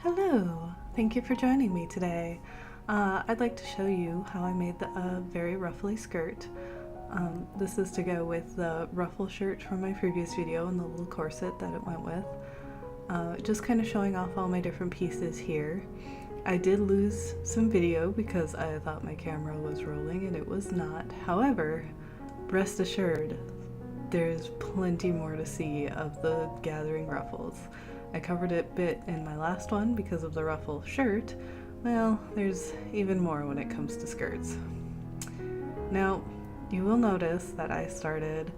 Hello! Thank you for joining me today. I'd like to show you how I made a very ruffly skirt. This is to go with the ruffle shirt from my previous video and the little corset that it went with. Just kind of showing off all my different pieces here. I did lose some video because I thought my camera was rolling and it was not. However, rest assured, there's plenty more to see of the gathering ruffles. I covered it a bit in my last one because of the ruffle shirt. Well, there's even more when it comes to skirts. Now, you will notice that I started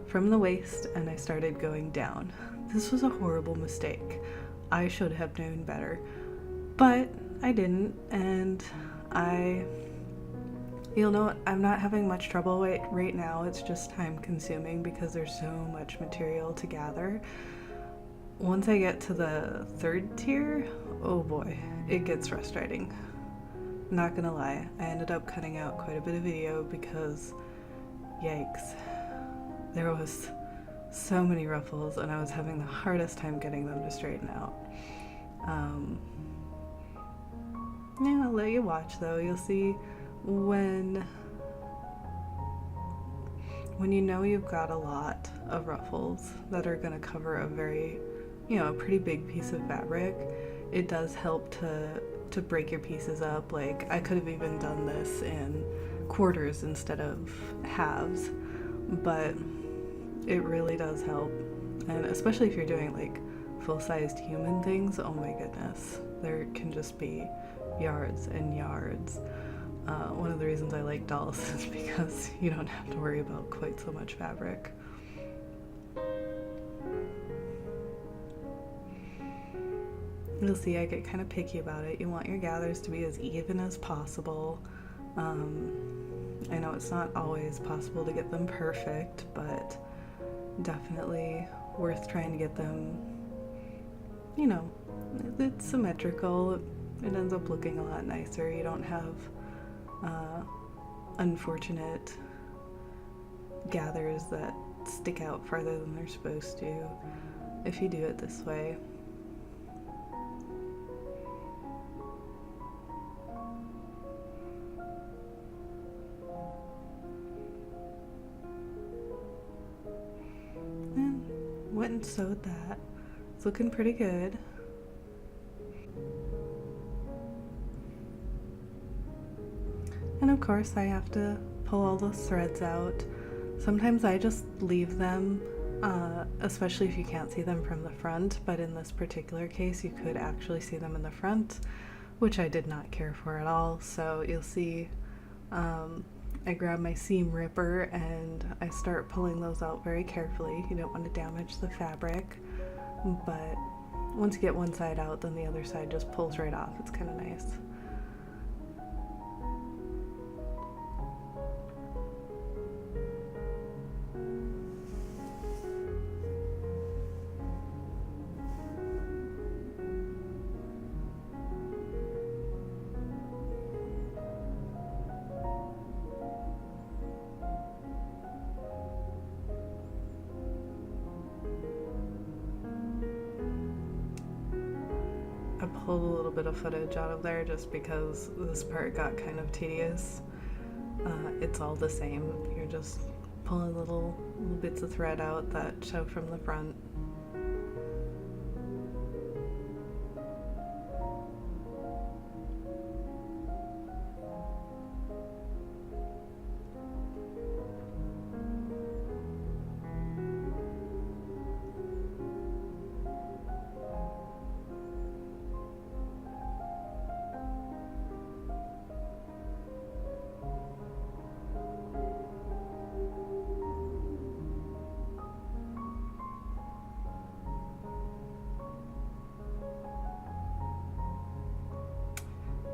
from the waist and I started going down. This was a horrible mistake. I should have known better, but I didn't, and you'll know I'm not having much trouble right now. It's just time consuming because there's so much material to gather. Once I get to the third tier, oh boy, it gets frustrating. Not gonna lie, I ended up cutting out quite a bit of video because, yikes, there was so many ruffles and I was having the hardest time getting them to straighten out. Yeah, I'll let you watch though. You'll see when you know you've got a lot of ruffles that are gonna cover a very, a pretty big piece of fabric, it does help to break your pieces up. Like, I could have even done this in quarters instead of halves, but it really does help. And especially if you're doing like full-sized human things, oh my goodness, there can just be yards and yards. One of the reasons I like dolls is because you don't have to worry about quite so much fabric. You'll see I get kind of picky about it. You want your gathers to be as even as possible. I know it's not always possible to get them perfect, but definitely worth trying to get them, it's symmetrical. It ends up looking a lot nicer. You don't have unfortunate gathers that stick out farther than they're supposed to if you do it this way. And went and sewed that. It's looking pretty good. And of course I have to pull all those threads out. Sometimes I just leave them, especially if you can't see them from the front, but in this particular case you could actually see them in the front, which I did not care for at all. So you'll see I grab my seam ripper and I start pulling those out very carefully. You don't want to damage the fabric, but once you get one side out, then the other side just pulls right off. It's kind of nice. I pulled a little bit of footage out of there just because this part got kind of tedious. It's all the same. You're just pulling little bits of thread out that show from the front.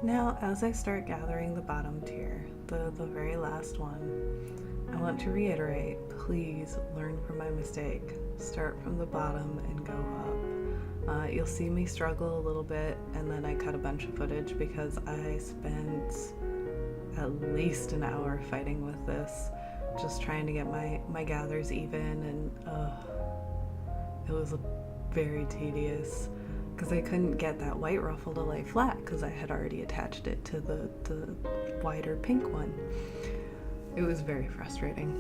Now, as I start gathering the bottom tier, the very last one, I want to reiterate, please learn from my mistake. Start from the bottom and go up. You'll see me struggle a little bit, and then I cut a bunch of footage because I spent at least an hour fighting with this, just trying to get my gathers even, and it was very tedious. because I couldn't get that white ruffle to lay flat because I had already attached it to the wider pink one. It was very frustrating.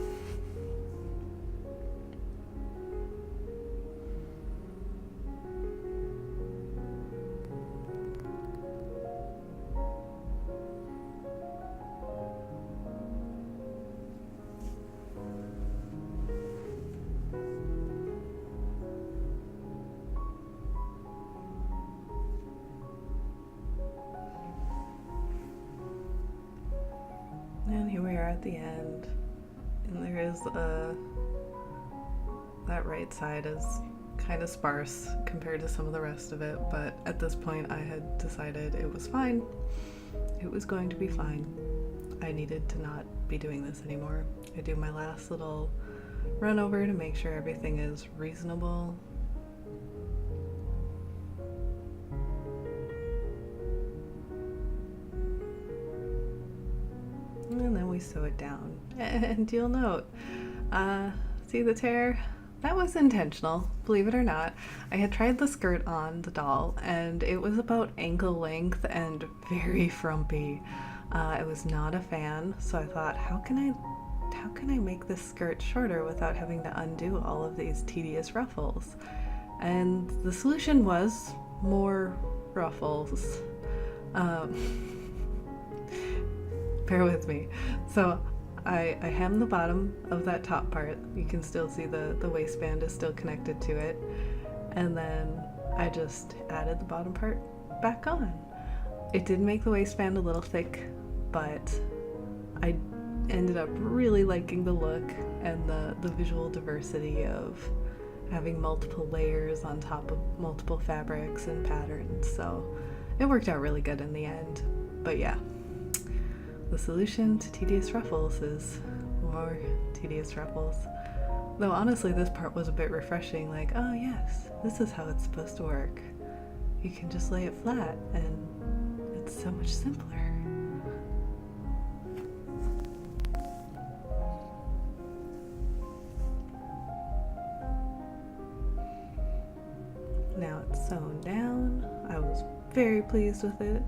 And here we are at the end, and there is that right side is kind of sparse compared to some of the rest of it, but at this point I had decided it was fine. It was going to be fine. I needed to not be doing this anymore. I do my last little run over to make sure everything is reasonable. And then we sew it down. And you'll note, see the tear? That was intentional, believe it or not. I had tried the skirt on the doll and it was about ankle length and very frumpy. I was not a fan, so I thought, how can I make this skirt shorter without having to undo all of these tedious ruffles? And the solution was more ruffles. Bear with me. So I hemmed the bottom of that top part. You can still see the waistband is still connected to it. And then I just added the bottom part back on. It did make the waistband a little thick, but I ended up really liking the look and the visual diversity of having multiple layers on top of multiple fabrics and patterns. So it worked out really good in the end. But yeah. The solution to tedious ruffles is more tedious ruffles. Though honestly, this part was a bit refreshing, like, oh yes, this is how it's supposed to work. You can just lay it flat and it's so much simpler. Now it's sewn down. I was very pleased with it.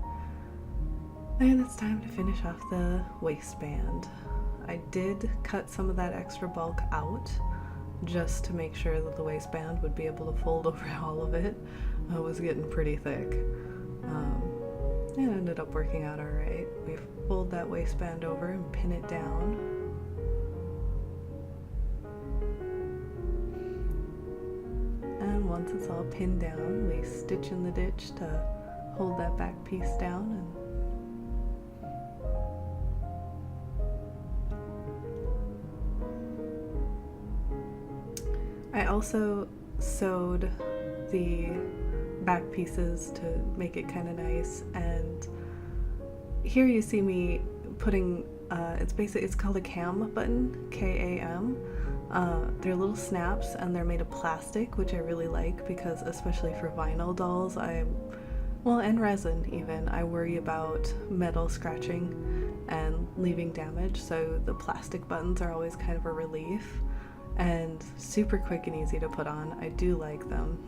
And it's time to finish off the waistband. I did cut some of that extra bulk out just to make sure that the waistband would be able to fold over all of it. It was getting pretty thick. It ended up working out alright. We fold that waistband over and pin it down. And once it's all pinned down, we stitch in the ditch to hold that back piece down. And I also sewed the back pieces to make it kind of nice, and here you see me putting, it's called a cam button, K-A-M. They're little snaps and they're made of plastic, which I really like because especially for vinyl dolls, and resin even, I worry about metal scratching and leaving damage, so the plastic buttons are always kind of a relief. And super quick and easy to put on. I do like them.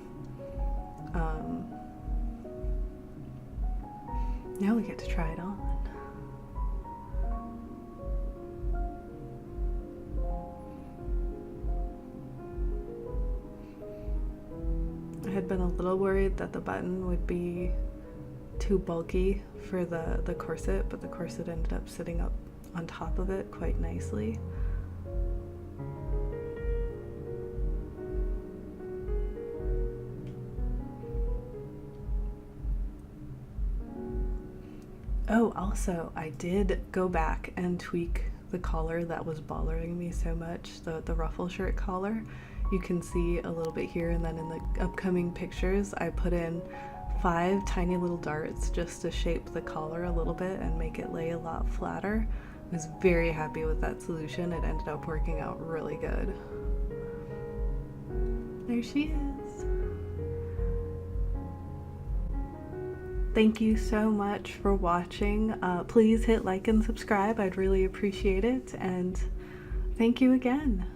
Now we get to try it on. I had been a little worried that the button would be too bulky for the corset, but the corset ended up sitting up on top of it quite nicely. Oh, also, I did go back and tweak the collar that was bothering me so much, the ruffle shirt collar. You can see a little bit here, and then in the upcoming pictures, I put in 5 tiny little darts just to shape the collar a little bit and make it lay a lot flatter. I was very happy with that solution. It ended up working out really good. There she is. Thank you so much for watching. Please hit like and subscribe. I'd really appreciate it. And thank you again.